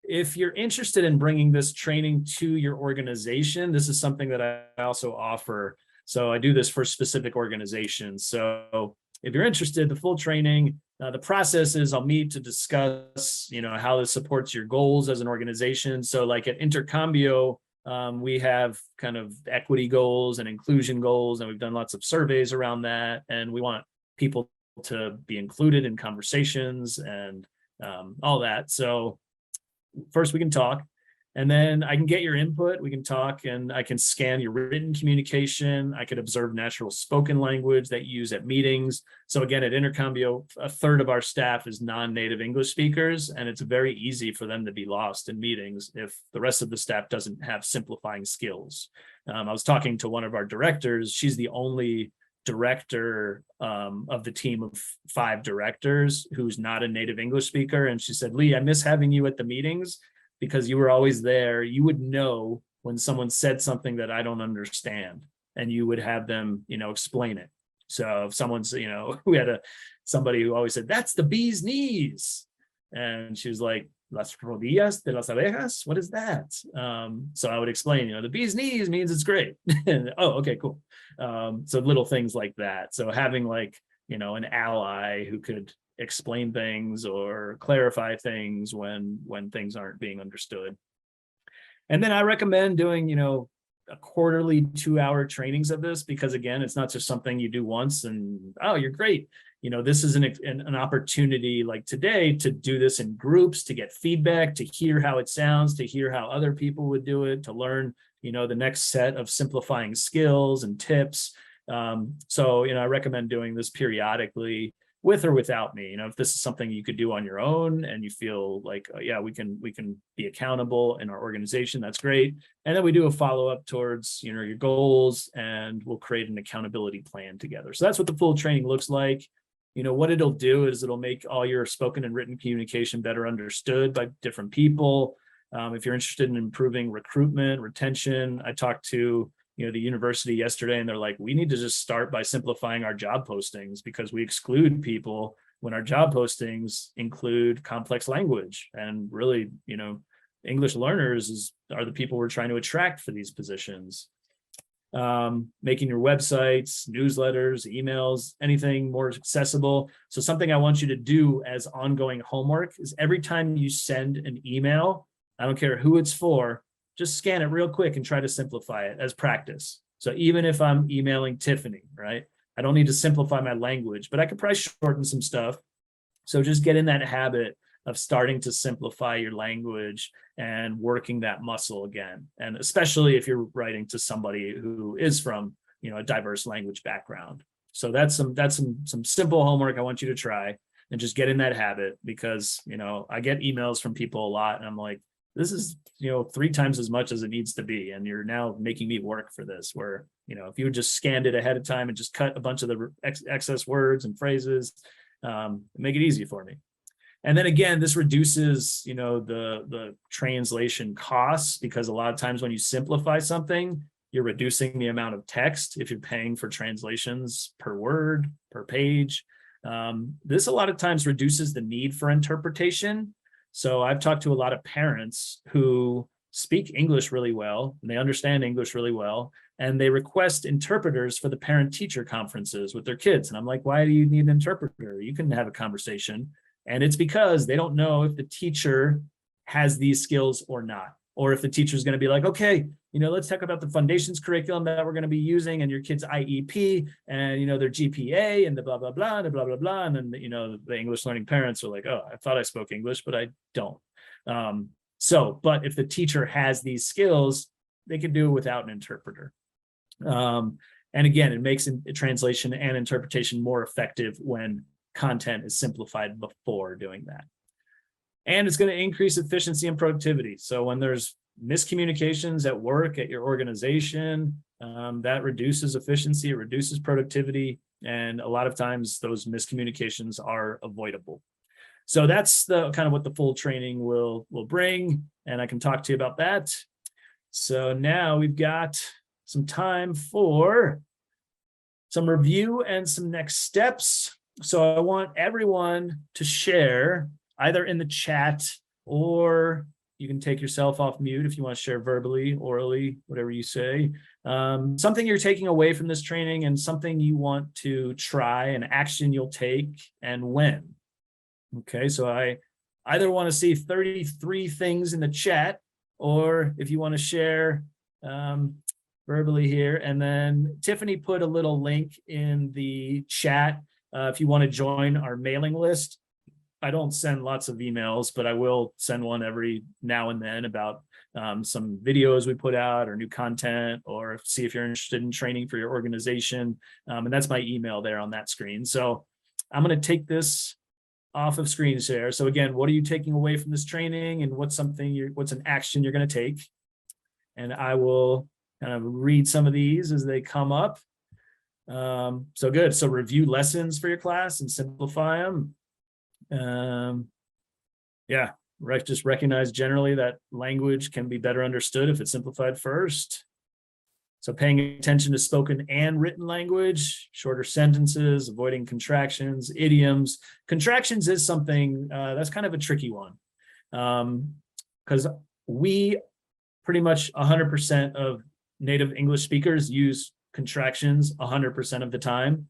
if you're interested in bringing this training to your organization, this is something that I also offer. So I do this for specific organizations. So if you're interested, the full training The process is I'll meet to discuss, how this supports your goals as an organization. So like at Intercambio, we have kind of equity goals and inclusion goals, and we've done lots of surveys around that. And we want people to be included in conversations and all that. So first we can talk, and then I can get your input. We can talk, and I can scan your written communication. I could observe natural spoken language that you use at meetings. So again, at Intercambio, a third of our staff is non-native English speakers, and it's very easy for them to be lost in meetings if the rest of the staff doesn't have simplifying skills. I was talking to one of our directors. She's the only director of the team of 5 directors who's not a native English speaker. And she said, Lee, I miss having you at the meetings because you were always there. You would know when someone said something that I don't understand, and you would have them, explain it. So if someone's, we had somebody who always said, that's the bee's knees. And she was like, las rodillas de las abejas? What is that? So I would explain, the bee's knees means it's great. And, oh, okay, cool. So little things like that. So having like, an ally who could explain things or clarify things when things aren't being understood. And then I recommend doing, a quarterly 2-hour trainings of this, because again, it's not just something you do once and, oh, you're great. This is an opportunity like today to do this in groups, to get feedback, to hear how it sounds, to hear how other people would do it, to learn, the next set of simplifying skills and tips. So, I recommend doing this periodically with or without me. If this is something you could do on your own and you feel like, yeah, we can be accountable in our organization, that's great. And then we do a follow-up towards, your goals, and we'll create an accountability plan together. So that's what the full training looks like. What it'll do is it'll make all your spoken and written communication better understood by different people. If you're interested in improving recruitment, retention, I talked to the university yesterday, and they're like, we need to just start by simplifying our job postings, because we exclude people when our job postings include complex language. And really, English learners are the people we're trying to attract for these positions. Making your websites, newsletters, emails, anything more accessible. So something I want you to do as ongoing homework is every time you send an email, I don't care who it's for, just scan it real quick and try to simplify it as practice. So even if I'm emailing Tiffany, right, I don't need to simplify my language, but I could probably shorten some stuff. So just get in that habit of starting to simplify your language and working that muscle again. And especially if you're writing to somebody who is from, a diverse language background. So that's some simple homework I want you to try, and just get in that habit, because, I get emails from people a lot, and I'm like, this is, 3 times as much as it needs to be. And you're now making me work for this, where, if you just scanned it ahead of time and just cut a bunch of the excess words and phrases, make it easy for me. And then again, this reduces, the translation costs, because a lot of times when you simplify something, you're reducing the amount of text if you're paying for translations per word, per page. This a lot of times reduces the need for interpretation. So I've talked to a lot of parents who speak English really well, and they understand English really well, and they request interpreters for the parent-teacher conferences with their kids. And I'm like, why do you need an interpreter? You can have a conversation. And it's because they don't know if the teacher has these skills or not, or if the teacher is going to be like, okay, let's talk about the foundations curriculum that we're going to be using, and your kid's IEP, and their GPA, and the blah blah blah, and the blah blah blah, and then the English learning parents are like, oh, I thought I spoke English, but I don't. But if the teacher has these skills, they can do it without an interpreter. And again, it makes translation and interpretation more effective when content is simplified before doing that. And it's going to increase efficiency and productivity. So when there's miscommunications at work, at your organization, that reduces efficiency, it reduces productivity, and a lot of times those miscommunications are avoidable. So that's the kind of what the full training will bring, and I can talk to you about that. So now we've got some time for some review and some next steps. So I want everyone to share either in the chat, or you can take yourself off mute if you want to share verbally, orally, whatever you say. Something you're taking away from this training, and something you want to try, an action you'll take, and when. Okay, so I either want to see 33 things in the chat, or if you want to share verbally here. And then Tiffany put a little link in the chat if you want to join our mailing list. I don't send lots of emails, but I will send one every now and then about some videos we put out or new content, or see if you're interested in training for your organization. And that's my email there on that screen. So I'm going to take this off of screen share. So again, what are you taking away from this training, and what's an action you're going to take? And I will kind of read some of these as they come up. So good. So review lessons for your class and simplify them. Yeah, just recognize generally that language can be better understood if it's simplified first. So paying attention to spoken and written language, shorter sentences, avoiding contractions, idioms. Contractions is something that's kind of a tricky one, because we pretty much 100% of native English speakers use contractions 100% of the time.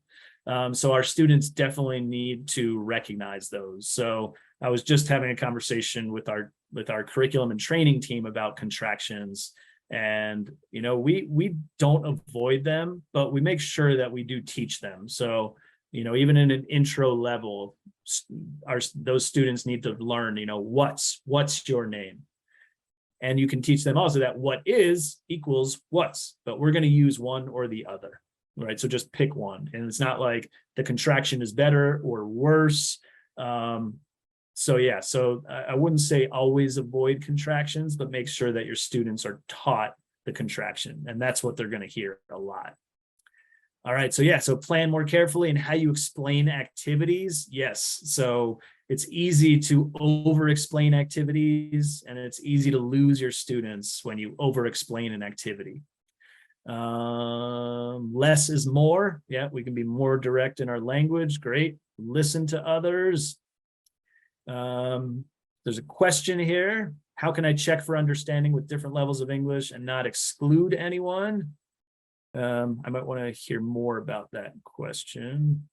So our students definitely need to recognize those. So I was just having a conversation with our curriculum and training team about contractions. And, we don't avoid them, but we make sure that we do teach them. So, even in an intro level, those students need to learn, what's your name? And you can teach them also that what is equals what's, but we're going to use one or the other, right? So just pick one. And it's not like the contraction is better or worse. So I wouldn't say always avoid contractions, but make sure that your students are taught the contraction, and that's what they're going to hear a lot. All right, so plan more carefully in how you explain activities. Yes, so it's easy to over-explain activities, and it's easy to lose your students when you over-explain an activity. Less is more. Yeah, we can be more direct in our language. Great. Listen to others. There's a question here. How can I check for understanding with different levels of English and not exclude anyone? I might want to hear more about that question.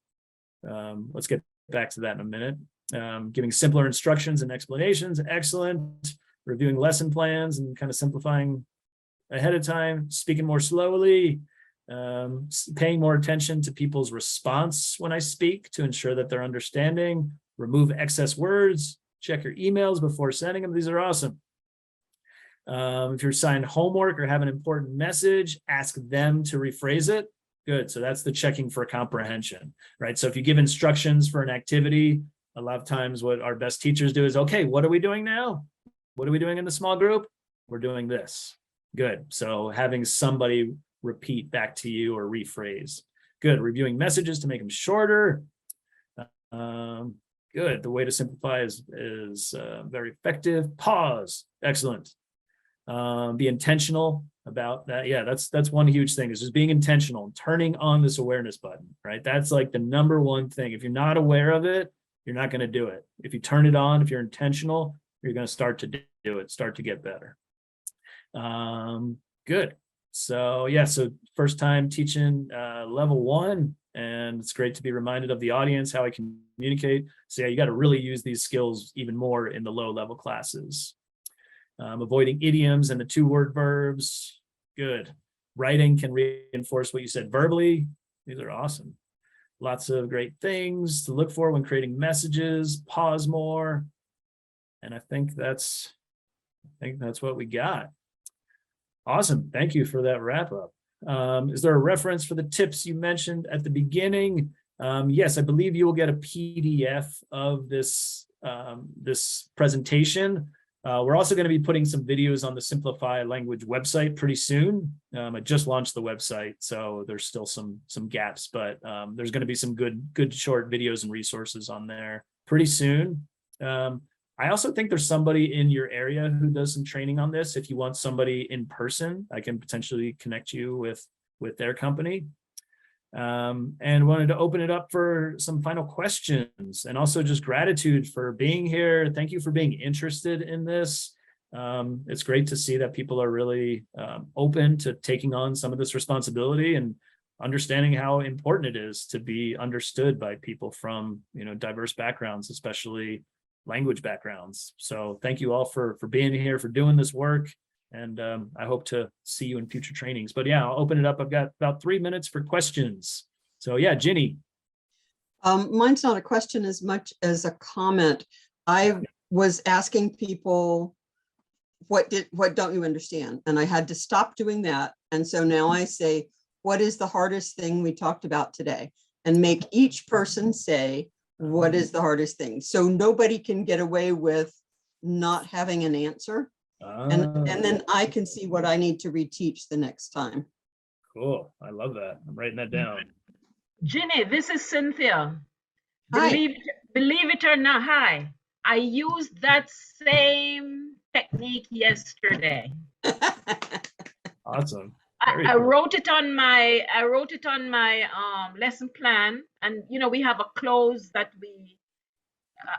Let's get back to that in a minute. Giving simpler instructions and explanations. Excellent. Reviewing lesson plans and kind of simplifying ahead of time. Speaking more slowly. Paying more attention to people's response when I speak to ensure that they're understanding. Remove excess words, check your emails before sending them. These are awesome. If you're assigned homework or have an important message, ask them to rephrase it. Good, so that's the checking for comprehension, right? So if you give instructions for an activity, a lot of times what our best teachers do is, okay, what are we doing now? What are we doing in the small group? We're doing this. Good, so having somebody repeat back to you or rephrase. Good, reviewing messages to make them shorter. Good. The way to simplify is very effective. Pause. Excellent. Be intentional about that. Yeah, that's one huge thing, is just being intentional, turning on this awareness button, right? That's like the number one thing. If you're not aware of it, you're not going to do it. If you turn it on, if you're intentional, you're going to start to do it, start to get better. Good. So first time teaching level 1. And it's great to be reminded of the audience, how I communicate. So you got to really use these skills even more in the low level classes. Avoiding idioms and the 2-word verbs. Good. Writing can reinforce what you said verbally. These are awesome. Lots of great things to look for when creating messages. Pause more. And I think that's what we got. Awesome. Thank you for that wrap up. Is there a reference for the tips you mentioned at the beginning? Yes, I believe you will get a PDF of this presentation. We're also going to be putting some videos on the Simplify Language website pretty soon. I just launched the website, so there's still some gaps, but there's going to be some good short videos and resources on there pretty soon. I also think there's somebody in your area who does some training on this. If you want somebody in person, I can potentially connect you with their company. And wanted to open it up for some final questions, and also just gratitude for being here. Thank you for being interested in this. It's great to see that people are really open to taking on some of this responsibility, and understanding how important it is to be understood by people from, diverse backgrounds, especially language backgrounds. So thank you all for being here, for doing this work. And I hope to see you in future trainings. But yeah, I'll open it up. I've got about 3 minutes for questions. So yeah, Ginny. Mine's not a question as much as a comment. I was asking people, what don't you understand? And I had to stop doing that. And so now I say, what is the hardest thing we talked about today? And make each person say, what is the hardest thing? So nobody can get away with not having an answer. And then I can see what I need to reteach the next time. Cool. I love that. I'm writing that down. Ginny, this is Cynthia. Hi. Believe it or not, hi. I used that same technique yesterday. Awesome. I wrote it on my lesson plan, and we have a close that we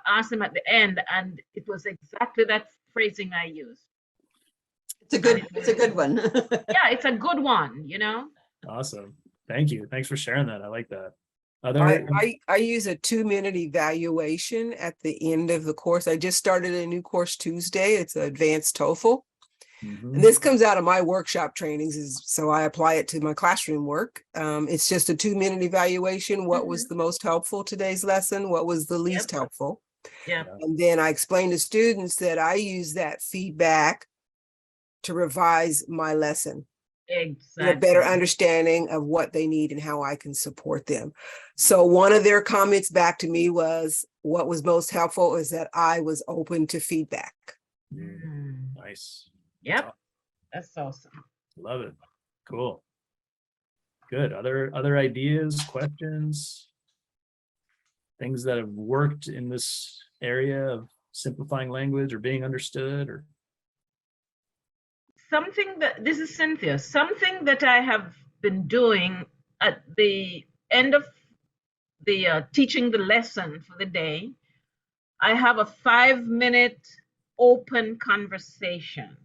ask them at the end, and it was exactly that phrasing I used. It's a good one. Yeah, it's a good one, Awesome. Thank you. Thanks for sharing that. I like that. I use a 2-minute evaluation at the end of the course. I just started a new course Tuesday. It's advanced TOEFL. And this comes out of my workshop trainings, so I apply it to my classroom work. It's just a 2-minute evaluation. What was the most helpful today's lesson? What was the least helpful? Yeah. And then I explain to students that I use that feedback to revise my lesson. Exactly. A better understanding of what they need and how I can support them. So one of their comments back to me was, what was most helpful is that I was open to feedback. Nice. Yep. That's awesome. Love it. Cool. Good. Other ideas, questions, things that have worked in this area of simplifying language or being understood, or this is Cynthia, something that I have been doing at the end of the teaching the lesson for the day. I have a 5-minute open conversation.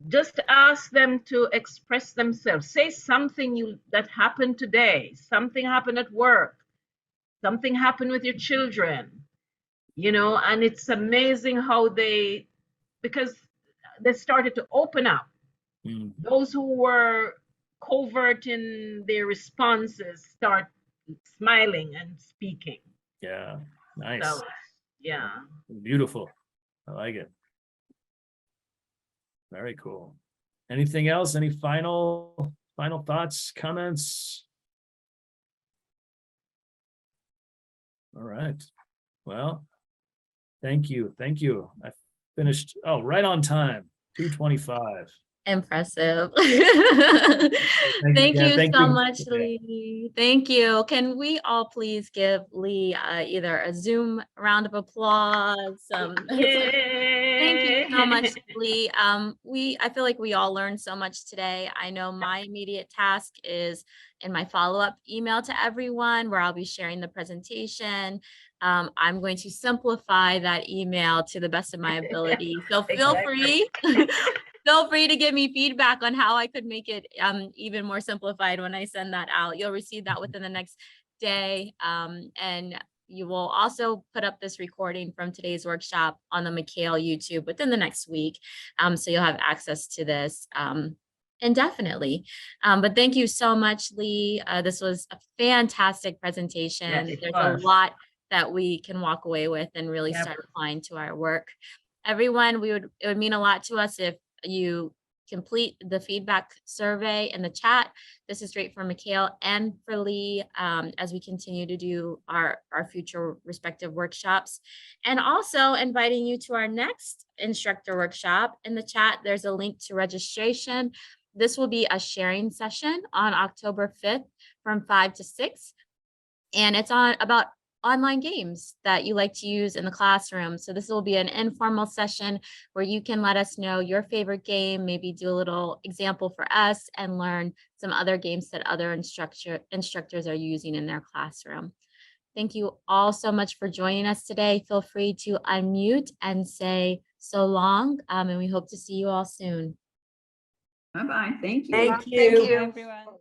Just ask them to express themselves. Say something that happened today, something happened at work, something happened with your children, and it's amazing how because they started to open up. Those who were covert in their responses start smiling and speaking. Yeah, nice. So, yeah. Beautiful. I like it. Very cool. Anything else? Any final thoughts, comments? All right. Well, thank you. I finished right on time. 2:25. Impressive. Thank Thank you thank so you. much, Lee. Thank you. Can we all please give Lee either a Zoom round of applause? Thank you so much, Lee. I feel like we all learned so much today. I know my immediate task is in my follow-up email to everyone where I'll be sharing the presentation. I'm going to simplify that email to the best of my ability. So feel free. Feel free to give me feedback on how I could make it even more simplified when I send that out. You'll receive that within the next day. And you will also put up this recording from today's workshop on the McHale YouTube within the next week. So you'll have access to this indefinitely. But thank you so much, Lee. This was a fantastic presentation. Yes, there's a lot that we can walk away with and really start applying to our work. Everyone, it would mean a lot to us if you complete the feedback survey in the chat. This is great for McHale and for Lee as we continue to do our future respective workshops. And also inviting you to our next instructor workshop. In the chat, there's a link to registration. This will be a sharing session on October 5th from 5 to 6. And it's about online games that you like to use in the classroom. So this will be an informal session where you can let us know your favorite game, maybe do a little example for us and learn some other games that other instructors are using in their classroom. Thank you all so much for joining us today. Feel free to unmute and say so long, and we hope to see you all soon. Bye-bye. Thank you. Thank you. Bye, everyone.